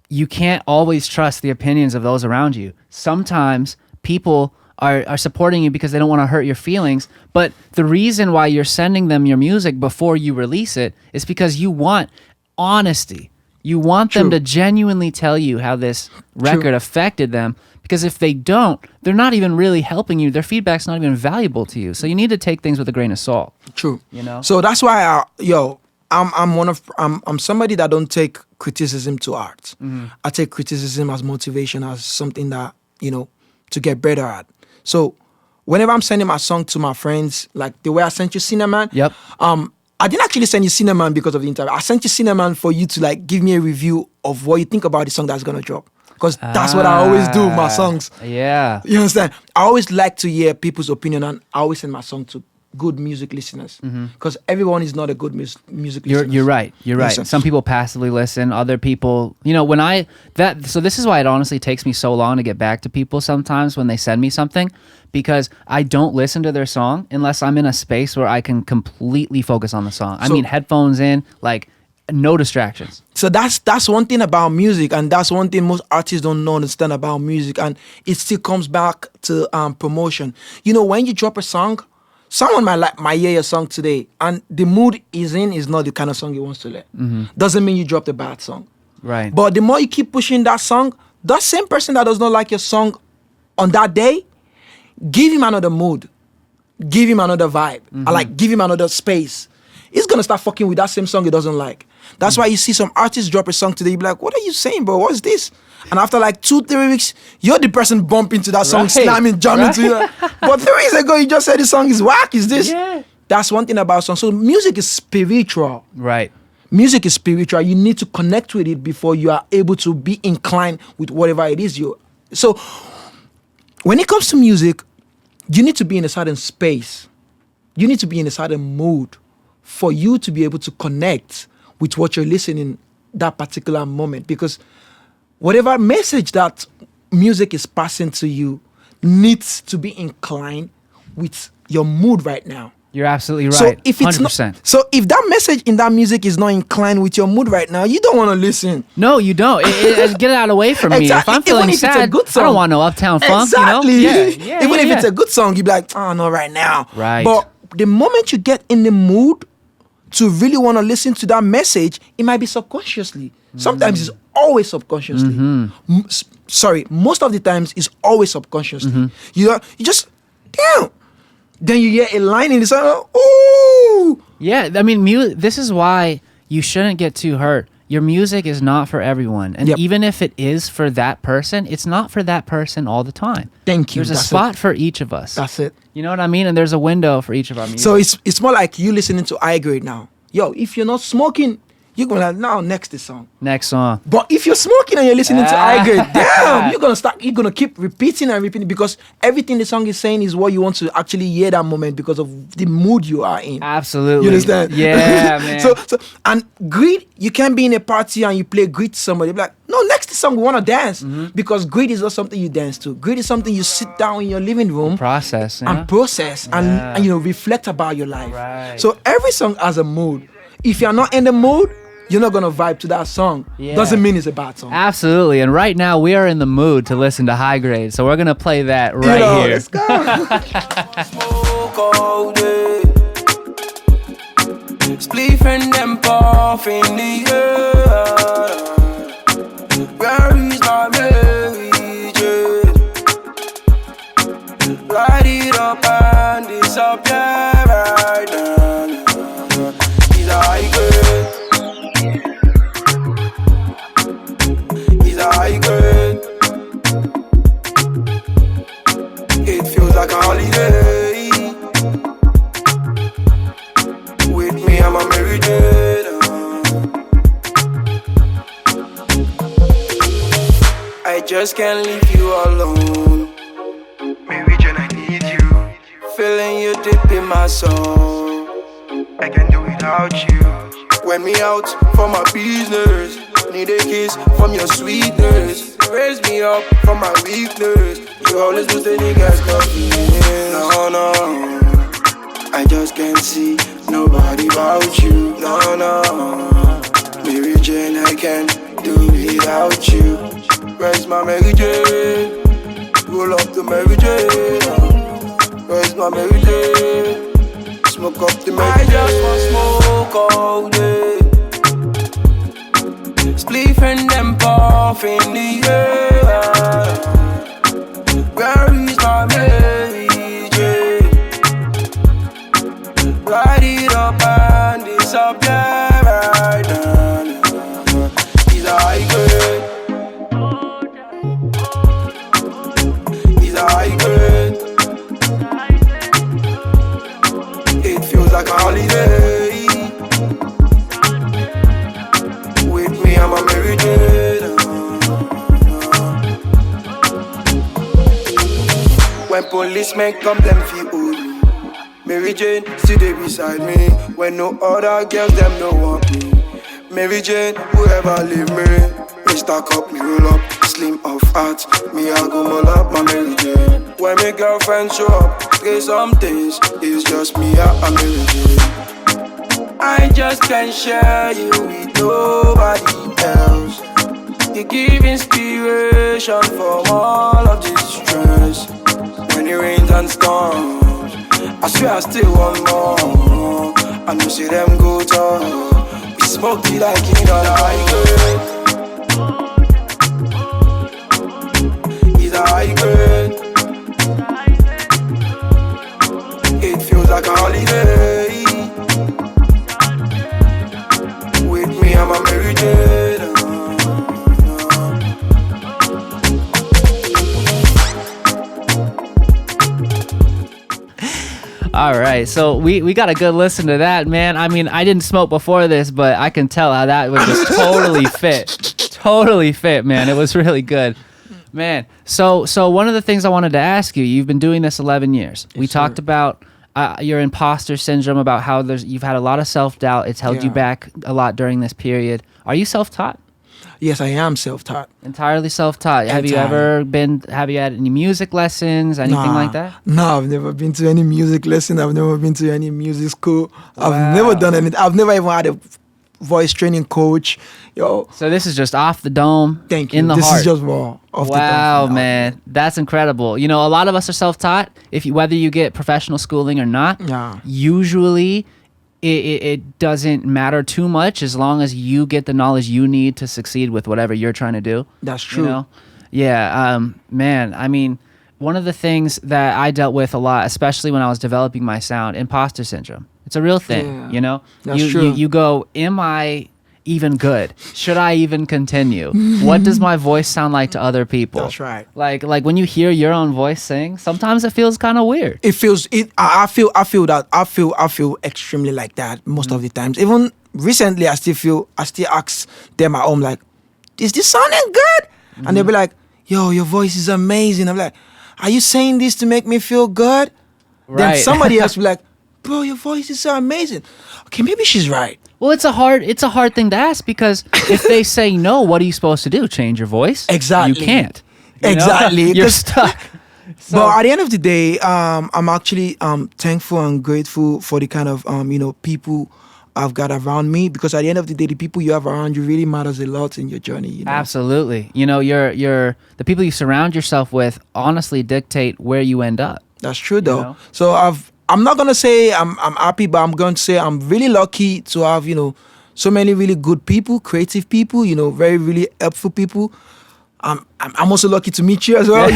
you can't always trust the opinions of those around you. Sometimes people are supporting you because they don't want to hurt your feelings, but the reason why you're sending them your music before you release it is because you want honesty. You want them to genuinely tell you how this record affected them, because if they don't, they're not even really helping you. Their feedback's not even valuable to you. So you need to take things with a grain of salt. True. You know? So that's why I'm somebody that don't take criticism to heart. I take criticism as motivation, as something that, to get better at. So whenever I'm sending my song to my friends, like the way I sent you Cinnamon, Yep. I didn't actually send you Cinnamon because of the interview. I sent you Cinnamon for you to like give me a review of what you think about the song that's gonna drop. Because that's what I always do with my songs. Yeah. You understand? I always like to hear people's opinion, and I always send my song to good music listeners. Because everyone is not a good music listener. You're right. You're right. Some people passively listen. Other people, so this is why it honestly takes me so long to get back to people sometimes when they send me something, because I don't listen to their song unless I'm in a space where I can completely focus on the song. I mean, headphones in, like no distractions. So that's one thing about music, and that's one thing most artists don't understand about music, and it still comes back to promotion. When you drop a song, someone might hear your song today, and the mood is not the kind of song he wants to learn. Doesn't mean you dropped a bad song. Right. But the more you keep pushing that song, that same person that does not like your song on that day, give him another mood, give him another vibe, give him another space. He's gonna start fucking with that same song he doesn't like. That's why you see some artists drop a song today, you be like, what are you saying, bro? What's this? And after like 2-3 weeks, you're the person bumping to that song, slamming, jamming to you. But 3 weeks ago, you just said this song is whack. Is this? Yeah. That's one thing about songs. So music is spiritual. Right. Music is spiritual. You need to connect with it before you are able to be inclined with whatever it is you. So when it comes to music, you need to be in a certain space. You need to be in a certain mood for you to be able to connect with what you're listening that particular moment, because whatever message that music is passing to you needs to be inclined with your mood right now. You're absolutely right. So if it's 100%. not, so if that message in that music is not inclined with your mood right now, you don't want to listen. No, you don't. Get it out of the way from me. If I'm feeling sad, I don't want no Uptown Funk. Exactly. You know? Yeah. Even if it's a good song, you'd be like, oh, no, right now. Right. But the moment you get in the mood to really want to listen to that message, it might be subconsciously. Sometimes it's always subconsciously. Sorry, most of the times it's always subconsciously. You just, damn. Then you hear a line in the song, ooh. Yeah, I mean, this is why you shouldn't get too hurt. Your music is not for everyone. And even if it is for that person, it's not for that person all the time. Thank you. There's a spot for each of us. That's it. You know what I mean? And there's a window for each of our music. So it's more like you listening to high grade now. Yo, if you're not smoking, you're going to now next the song. Next song. But if you're smoking and you're listening to high grade, damn, you're going to keep repeating and repeating because everything the song is saying is what you want to actually hear that moment because of the mood you are in. Absolutely. You understand? Yeah, man. So and greed, you can't be in a party and you play greed to somebody. Be like, no, next song we want to dance because greed is not something you dance to. Greed is something you sit down in your living room process and reflect about your life. Right. So every song has a mood. If you're not in the mood, you're not gonna vibe to that song. Yeah. Doesn't mean it's a bad song. Absolutely. And right now we are in the mood to listen to High Grade. So we're gonna play that right here. Let's go. Smoke all day. Spliff and them puff in the air. Where is my Mary Jane? Light it up and disappear right now. He's a high grade. He's a high grade. It feels like a holiday. With me, I'm a Mary Jane. I just can't leave you alone. Mary Jane, I need you. Feeling you deep in my soul. I can't do without you. When me out for my business, need a kiss from your sweetness. Raise me up from my weakness. You always do the niggas confidence. No, I just can't see nobody about you. No, Mary Jane, I can't do without you. Where's my Mary Jane? Roll up the Mary Jane. Where's my Mary Jane? Smoke up the Mary Jane. I just want smoke all day. Spliff and them puff in the air. Where is my Mary Jane? Light it up and disappear right now. He's a high grade. He's a high grade. It feels like a holiday. With me, I'm a Mary Jane. When policemen come, them feel old. Mary Jane, see they beside me. When no other girls, them no want me. Mary Jane, whoever leave me. Me stack up, me roll up, slim off heart. Me I go mull up my Mary Jane. When my girlfriend show up, say some things. It's just me and Mary Jane. I just can't share you with nobody else. You give inspiration from all of this stress. When it rains and storms, I swear I still want more. I know see them go tall. We smoke it like in a high grade. He's a high grade. It feels like a holiday. With me, I'm a Mary Jane. All right, so we got a good listen to that, man. I mean, I didn't smoke before this, but I can tell how that was just totally fit, man. It was really good, man. So one of the things I wanted to ask you, you've been doing this 11 years. Yes, we talked about your imposter syndrome, about how you've had a lot of self-doubt. It's held you back a lot during this period. Are you self-taught? Yes, I am self-taught. Entirely self-taught. Have you had any music lessons, anything like that? No, I've never been to any music lesson. I've never been to any music school. Wow. I've never done anything. I've never even had a voice training coach. Yo. So this is just off the dome. Thank you. In the this heart. is just raw. Off the dome. Wow, man. That's incredible. You know, a lot of us are self-taught. Whether you get professional schooling or not, Yeah. usually it doesn't matter too much as long as you get the knowledge you need to succeed with whatever you're trying to do. That's true. You know? Yeah. Man, I mean, one of the things that I dealt with a lot, especially when I was developing my sound, imposter syndrome. It's a real thing, Yeah. you know? That's true. You go, am I even good? Should I even continue? What does my voice sound like to other people? That's right. Like when you hear your own voice sing, sometimes it feels kind of weird. It feels it. I feel that. I feel extremely like that most of the times. Even recently, I still ask them at home like, "Is this sounding good?" And they'll be like, "Yo, your voice is amazing." I'm like, "Are you saying this to make me feel good?" Right. Then somebody else will be like, "Bro, your voice is so amazing." Okay, maybe she's right. Well, it's a hard thing to ask because if they say no, what are you supposed to do? Change your voice? Exactly. You can't. You know? Exactly. You're stuck. But at the end of the day, I'm actually thankful and grateful for the kind of people I've got around me, because at the end of the day, the people you have around you really matters a lot in your journey. You know? Absolutely. You know, the people you surround yourself with honestly dictate where you end up. That's true, though. know? So I'm not gonna say I'm happy, but I'm going to say I'm really lucky to have so many really good people, creative people, very really helpful people. I'm also lucky to meet you as well.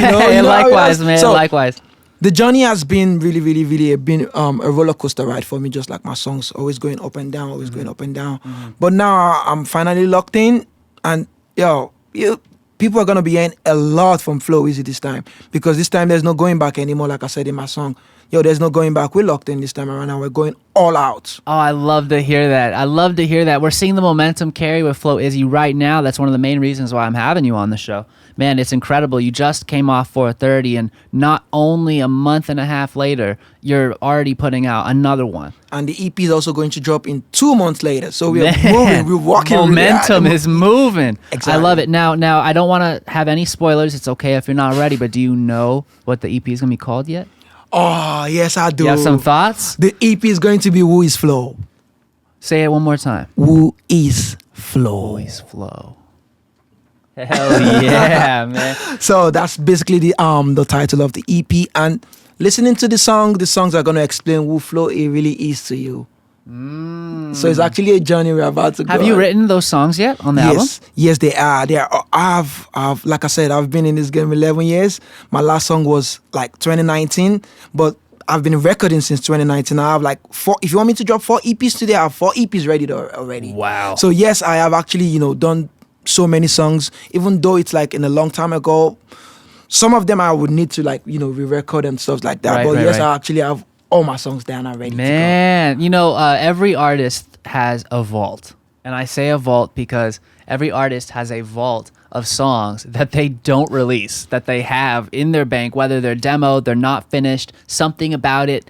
Likewise, man. So likewise. the journey has been really, really, really been a roller coaster ride for me. Just like my songs, always going up and down, always going up and down. But now I'm finally locked in, and people are gonna be hearing a lot from Flow-Izzy this time, because this time there's no going back anymore. Like I said in my song, there's no going back. We're locked in this time around, and we're going all out. Oh, I love to hear that. We're seeing the momentum carry with Flow-Izzy right now. That's one of the main reasons why I'm having you on the show. Man, it's incredible. You just came off 430, and not only a month and a half later, you're already putting out another one. And the EP is also going to drop in 2 months later. So we're moving, we're walking. Momentum is moving. Exactly. I love it. Now, I don't want to have any spoilers. It's okay if you're not ready, but do you know what the EP is going to be called yet? Oh, yes, I do. You have some thoughts? The EP is going to be Who Is Flow. Say it one more time. Who is Flow? Who is Flow? Hell yeah, man. So that's basically the title of the EP. And listening to the songs are going to explain who Flow really is to you. So it's actually a journey we're about to go. Have you written those songs yet on the album? Yes, they are. I've like I said, I've been in this game 11 years. My last song was like 2019, but I've been recording since 2019. I have like 4. If you want me to drop 4 EPs today, I have 4 EPs ready already. Wow. So yes, I have actually done so many songs, even though it's like in a long time ago. Some of them I would need to re-record and stuff like that. Right. I actually have all my songs down already. Man, every artist has a vault. And I say a vault because every artist has a vault of songs that they don't release, that they have in their bank, whether they're demoed, they're not finished, something about it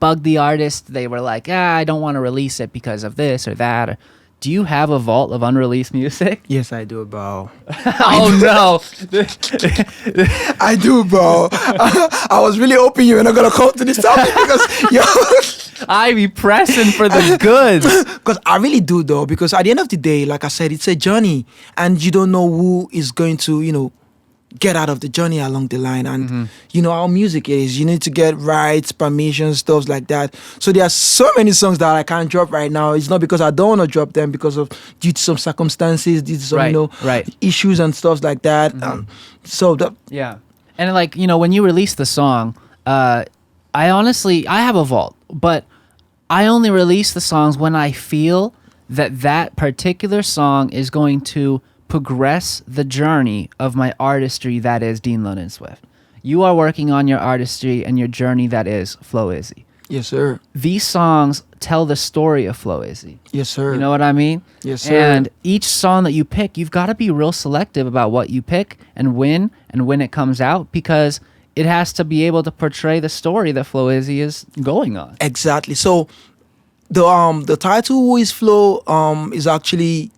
bugged the artist. They were like, I don't want to release it because of this or that. Do you have a vault of unreleased music? Yes, I do, bro. Oh, no. I do, bro. I was really hoping you were not going to come to this topic because, I be pressing for the goods. Because I really do, though. Because at the end of the day, like I said, it's a journey. And you don't know who is going to, get out of the journey along the line. And how music is. You need to get rights, permissions, stuff like that. So there are so many songs that I can't drop right now. It's not because I don't want to drop them, because of due to some circumstances, due to some issues and stuff like that. Yeah. And when you release the song, I have a vault, but I only release the songs when I feel that particular song is going to progress the journey of my artistry, that is Dean London Swift. You are working on your artistry and your journey, that is Flow-Izzy. Yes, sir. These songs tell the story of Flow-Izzy. Yes, sir. You know what I mean? Yes, sir. And each song that you pick, you've got to be real selective about what you pick and when it comes out, because it has to be able to portray the story that Flow-Izzy is going on. Exactly. So the title Who Is Flow is actually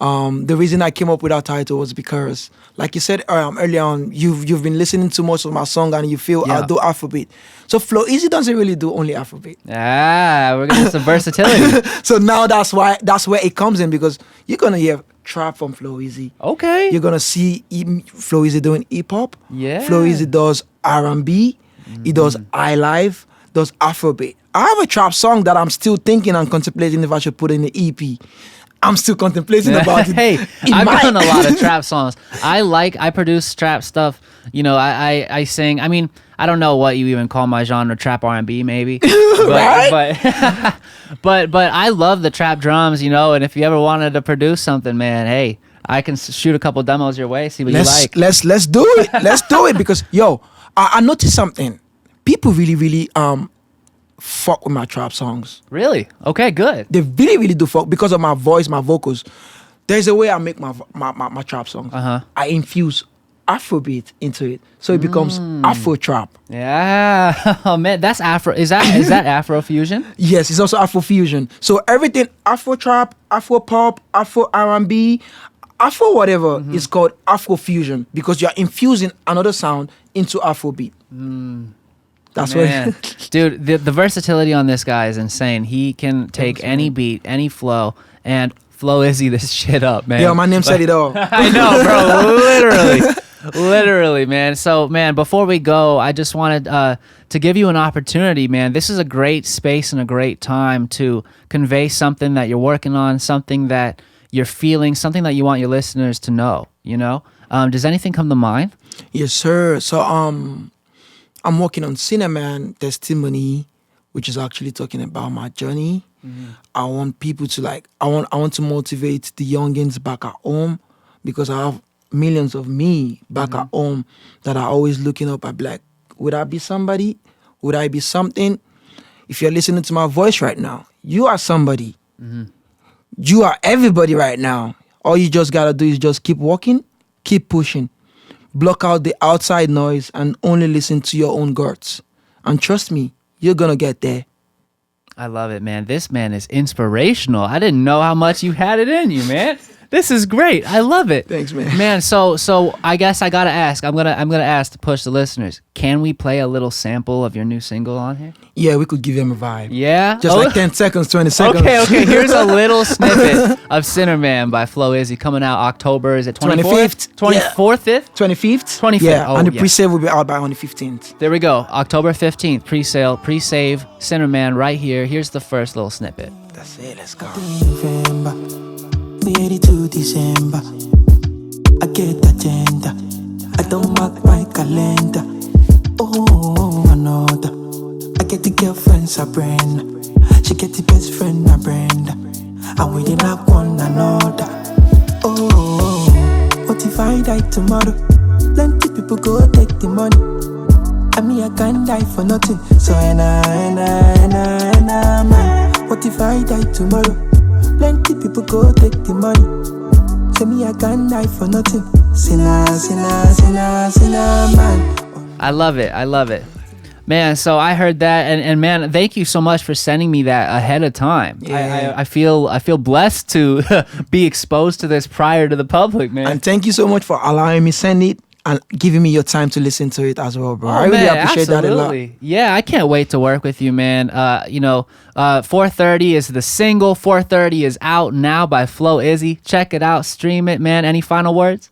The reason I came up with that title was because, like you said earlier on, you've been listening to most of my song and you feel I do Afrobeat. So Flow-Izzy doesn't really do only Afrobeat. We're gonna some versatility. So now that's where it comes in, because you're gonna hear trap from Flow-Izzy. Okay. You're gonna see Flow-Izzy doing hip hop. Yeah. Flow-Izzy does R&B. He does iLife. Does Afrobeat. I have a trap song that I'm still thinking and contemplating if I should put in the EP. I'm still contemplating about it. Hey, I've done a lot of trap songs. I produce trap stuff. You know, I sing. I mean, I don't know what you even call my genre, trap R&B maybe. But I love the trap drums, you know, and if you ever wanted to produce something, man, hey, I can shoot a couple demos your way, see what you like. Let's do it. Let's do it, because I noticed something. People really fuck with my trap songs. Really? Okay, good. They really do fuck because of my voice, my vocals. There's a way I make my trap songs. I infuse Afrobeat into it, so it becomes Afro trap. Yeah. Oh man, that's Afro. Is that Afro fusion? Yes, it's also Afro fusion. So everything Afro trap, Afro pop, Afro R&B, Afro whatever is called Afro fusion, because you're infusing another sound into Afrobeat. That's what. Dude, the versatility on this guy is insane. He can take any beat, any flow, and Flow-Izzy this shit up, man. Yo, my name said it all. I know, bro. Literally, man. So, man, before we go, I just wanted to give you an opportunity, man. This is a great space and a great time to convey something that you're working on, something that you're feeling, something that you want your listeners to know, you know? Does anything come to mind? Yes, sir. So, I'm working on Cinnamon Testimony, which is actually talking about my journey. I want people to I want to motivate the youngins back at home, because I have millions of me back at home that are always looking up. I'm like, would I be somebody? Would I be something? If you're listening to my voice right now, you are somebody. You are everybody right now. All you just gotta do is just keep walking, keep pushing. Block out the outside noise and only listen to your own guts. And trust me, you're gonna get there. I love it, man. This man is inspirational. I didn't know how much you had it in you, man. This is great. I love it. Thanks, man. Man, so I guess I gotta ask. I'm gonna ask to push the listeners. Can we play a little sample of your new single on here? Yeah, we could give him a vibe. Yeah? Just like 10 seconds, 20 seconds. Okay. Here's a little snippet of Sinnerman by Flow-Izzy coming out October, is it 24th? 24th? 5th? 25th? 25th. Yeah, and the pre-sale will be out by on the 15th. There we go. October 15th, pre-sale, pre-save, Sinnerman right here. Here's the first little snippet. That's it, let's go. November, 22 December. I get agenda. I don't mark my calendar. Oh, another. I get the girlfriend Sabrina. She get the best friend Brenda. And we didn't have one another. Oh, what if I die tomorrow? Plenty people go take the money. I mean I can't die for nothing. So man. What if I die tomorrow? Plenty people go take the money. Say me I can't die for nothing. Sinner, man. I love it. Man, so I heard that, and man, thank you so much for sending me that ahead of time. Yeah. I feel blessed to be exposed to this prior to the public, man. And thank you so much for allowing me send it and giving me your time to listen to it as well, bro. Oh, I really man, appreciate that a lot. Yeah, I can't wait to work with you, man. 430 is the single. 430 is out now by Flow-Izzy. Check it out, stream it, man. Any final words?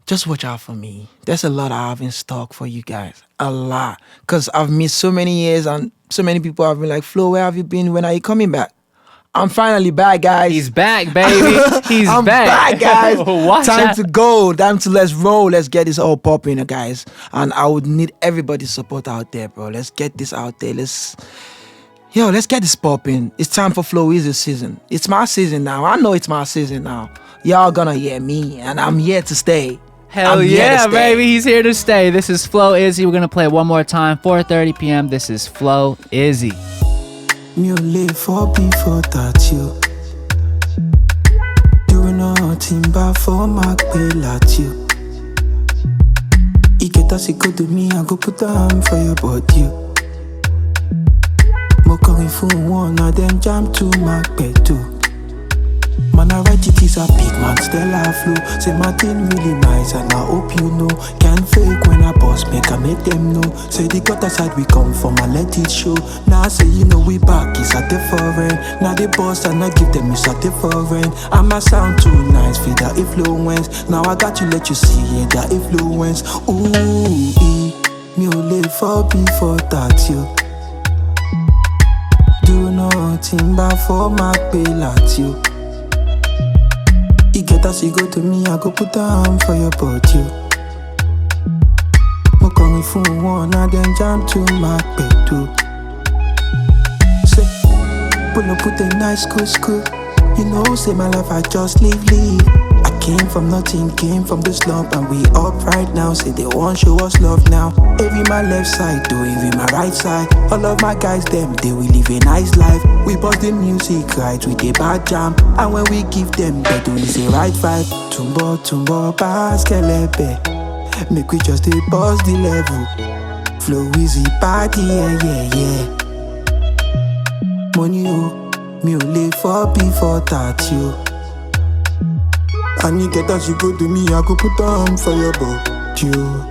Just watch out for me. There's a lot I have in stock for you guys. A lot. Because I've missed so many years and so many people have been like, Flo, where have you been? When are you coming back? I'm finally back, guys. He's back, baby. I'm back, guys. Time out. to go. Time to let's roll. Let's get this all popping, guys. And I would need everybody's support out there, bro. Let's get this out there. Let's get this popping. It's time for Flow-Izzy season. It's my season now. I know it's my season now. Y'all gonna hear me, and I'm here to stay. Hell yeah, baby. He's here to stay. This is Flow-Izzy. We're going to play it one more time. 4:30 p.m. This is Flow-Izzy. Me live for before that you. Do nothing but for my bill at you. You get us go to me, I go put down for your body. Mo calling for one of them jam to my bed too. Man, I write it is a big man, stellar flow. Say my thing really nice and I hope you know. Can't fake when I boss, make I make them know. Say the gutter side we come from, I let it show. Now I say you know we back, it's at the foreign. Now the boss and I give them it's at the foreign. And my sound too nice for the influence. Now I got to let you see yeah, the influence. Ooh, me only for before that you. Do nothing but for my pay at you. You get as you go to me, I go put down for your body. Mo coming for one, I then jump to my bed too. Say, pull up, put a nice school. You know, say my life, I just leave. I came from nothing, came from the slump, and we up right now. Say they want show us love now. Every my left side, do every my right side. All of my guys, them, they will live a nice life. We bust the music right with a bad jam, and when we give them, they do is a right vibe. Tumbo, baskelebe. Make we just a bust the level. Flow-Izzy party, yeah. Money, me only for before that, you. And you get as you go to me, I go put on for your boat, you.